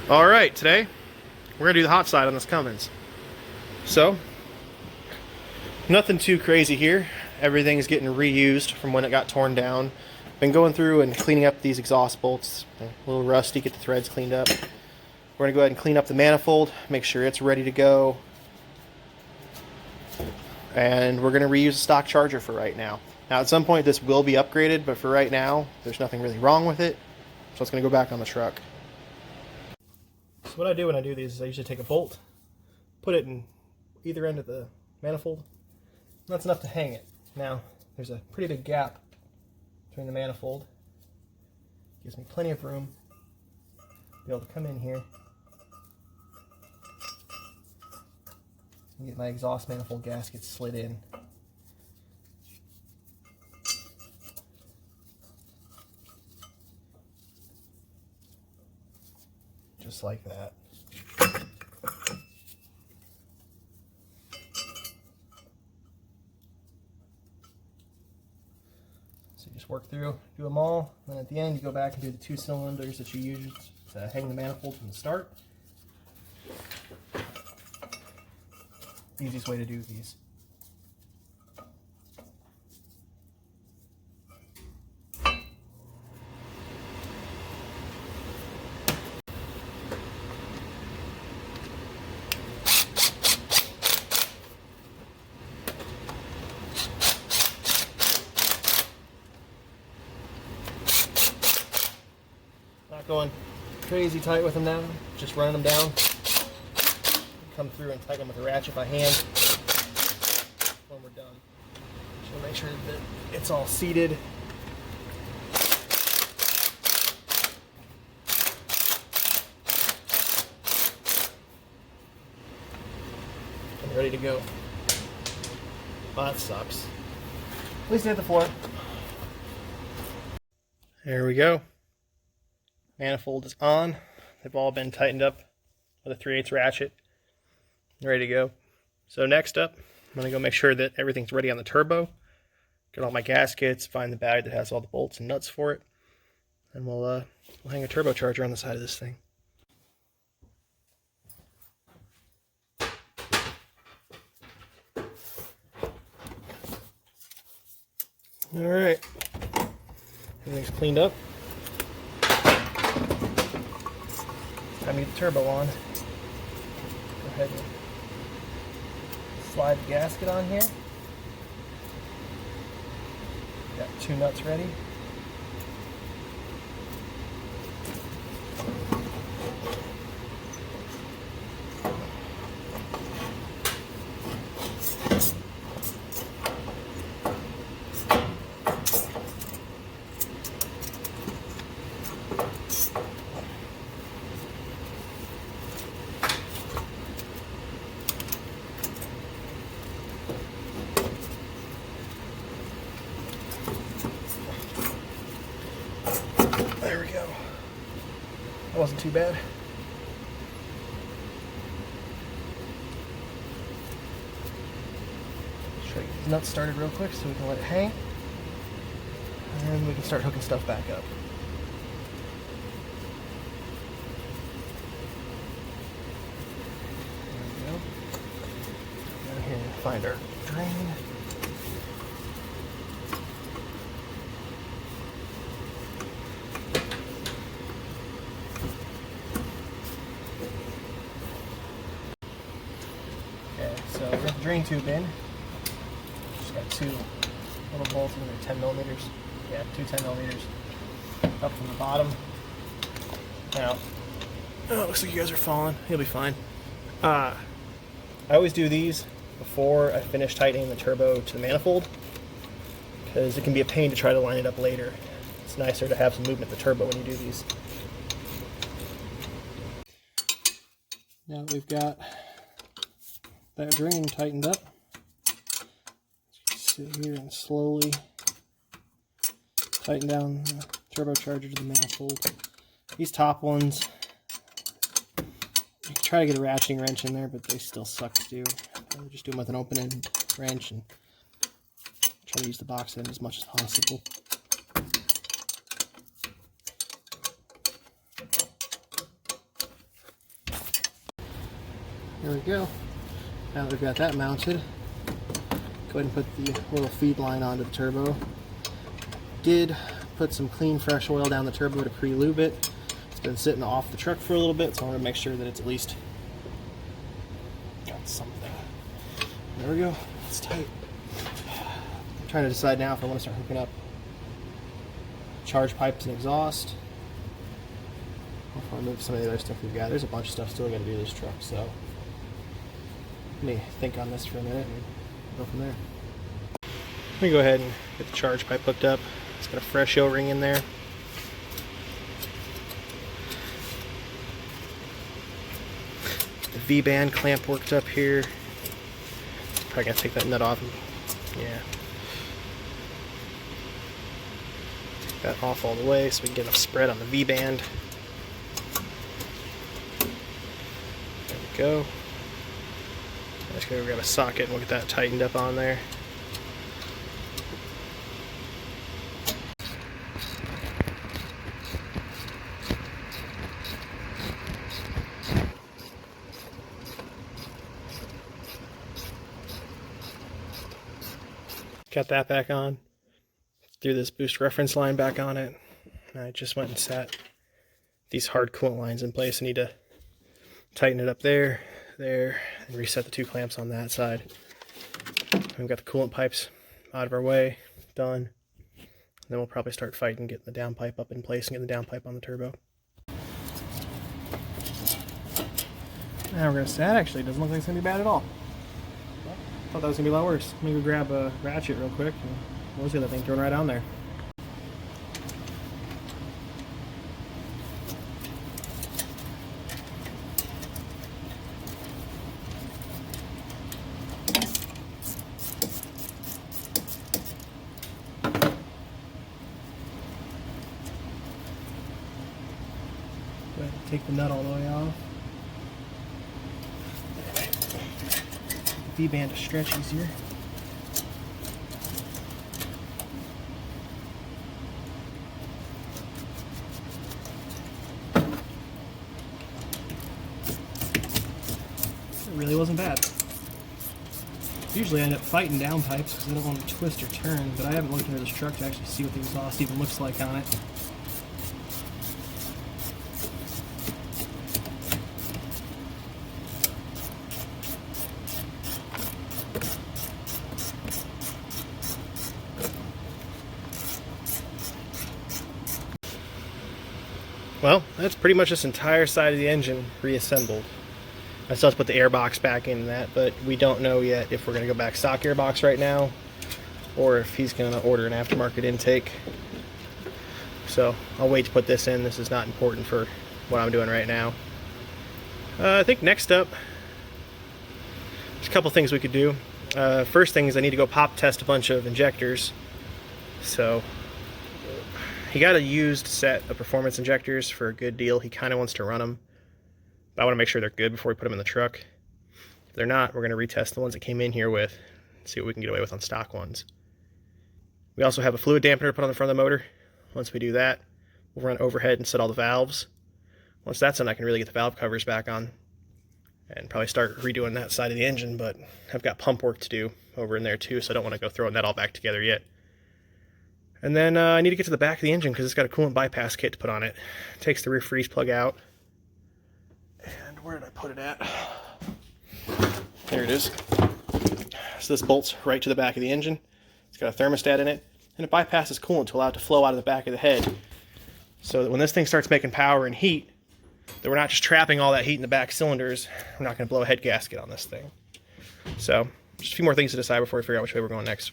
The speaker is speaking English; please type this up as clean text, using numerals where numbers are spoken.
Alright, today we're going to do the hot side on this Cummins. So, nothing too crazy here. Everything's getting reused from when it got torn down. Been going through and cleaning up these exhaust bolts. A little rusty, get the threads cleaned up. We're going to go ahead and clean up the manifold, make sure it's ready to go. And we're going to reuse a stock charger for right now. Now at some point this will be upgraded, but for right now there's nothing really wrong with it. So it's going to go back on the truck. So what I do when I do these is I usually take a bolt, put it in either end of the manifold, and that's enough to hang it. Now, there's a pretty big gap between the manifold. Gives me plenty of room to be able to come in here and get my exhaust manifold gasket slid in. Just like that. So you just work through, do them all, and then at the end you go back and do the 2 cylinders that you used to hang the manifold from the start. Easiest way to do these. Not going crazy tight with them now, just running them down. Come through and tighten them with a ratchet by hand when we're done. Just want to make sure that it's all seated. And ready to go. Well, that sucks. At least it hit the floor. There we go. Manifold is on. They've all been tightened up with a 3/8 ratchet. Ready to go. So next up, I'm going to go make sure that everything's ready on the turbo. Get all my gaskets, find the bag that has all the bolts and nuts for it. And we'll hang a turbocharger on the side of this thing. Alright. Everything's cleaned up. Time to get the turbo on. Go ahead and slide the gasket on here. Got 2 nuts ready. There we go. That wasn't too bad. Try to get these nuts started real quick so we can let it hang. And then we can start hooking stuff back up. There we go. Down here and find our drain. So we got the drain tube in. Just got 2 little bolts in there, 10 millimeters. Yeah, 2 10mm up from the bottom. Now, oh, it looks like you guys are falling. You'll be fine. I always do these before I finish tightening the turbo to the manifold, because it can be a pain to try to line it up later. It's nicer to have some movement in the turbo when you do these. Now that we've got that drain tightened up, just sit here and slowly tighten down the turbocharger to the manifold. These top ones, you can try to get a ratcheting wrench in there, but they still suck to do. I just do them with an open end wrench and try to use the box end as much as possible. There we go. Now that we've got that mounted, go ahead and put the little feed line onto the turbo. Did put some clean fresh oil down the turbo to pre-lube it. It's been sitting off the truck for a little bit, so I want to make sure that it's at least got something. There we go. It's tight. I'm trying to decide now if I want to start hooking up charge pipes and exhaust. I'll move some of the other stuff we've got. There's a bunch of stuff still got to do to this truck, so let me think on this for a minute and go from there. Let me go ahead and get the charge pipe hooked up. It's got a fresh O-ring in there. The V-band clamp worked up here. Probably gonna take that nut off. Yeah. Take that off all the way so we can get enough spread on the V-band. There we go. I'm just gonna grab a socket and we'll get that tightened up on there. Got that back on. Threw this boost reference line back on it. And I just went and sat these hard coolant lines in place. I need to tighten it up there, and reset the two clamps on that side. We've got the coolant pipes out of our way, done. And then we'll probably start fighting getting the downpipe up in place and getting the downpipe on the turbo. Now we're gonna see. That actually doesn't look like it's gonna be bad at all. I thought that was gonna be a lot worse. Let me go grab a ratchet real quick and we'll see that thing thrown right on there. Go ahead and take the nut all the way off. V-band to stretch easier. It really wasn't bad. Usually I end up fighting down pipes because I don't want to twist or turn, but I haven't looked into this truck to actually see what the exhaust even looks like on it. Well, that's pretty much this entire side of the engine reassembled. I still have to put the air box back in that, but we don't know yet if we're going to go back stock air box right now or if he's going to order an aftermarket intake. So I'll wait to put this in. This is not important for what I'm doing right now. I think next up, there's a couple things we could do. First thing is I need to go pop test a bunch of injectors. So he got a used set of performance injectors for a good deal. He kind of wants to run them, but I want to make sure they're good before we put them in the truck. If they're not, we're going to retest the ones that came in here with, see what we can get away with on stock ones. We also have a fluid dampener put on the front of the motor. Once we do that, we'll run overhead and set all the valves. Once that's done, I can really get the valve covers back on and probably start redoing that side of the engine, but I've got pump work to do over in there too, so I don't want to go throwing that all back together yet. And then I need to get to the back of the engine because it's got a coolant bypass kit to put on it. It takes the rear freeze plug out. And where did I put it at? There it is. So this bolts right to the back of the engine. It's got a thermostat in it, and it bypasses coolant to allow it to flow out of the back of the head. So that when this thing starts making power and heat, that we're not just trapping all that heat in the back cylinders. We're not going to blow a head gasket on this thing. So just a few more things to decide before we figure out which way we're going next.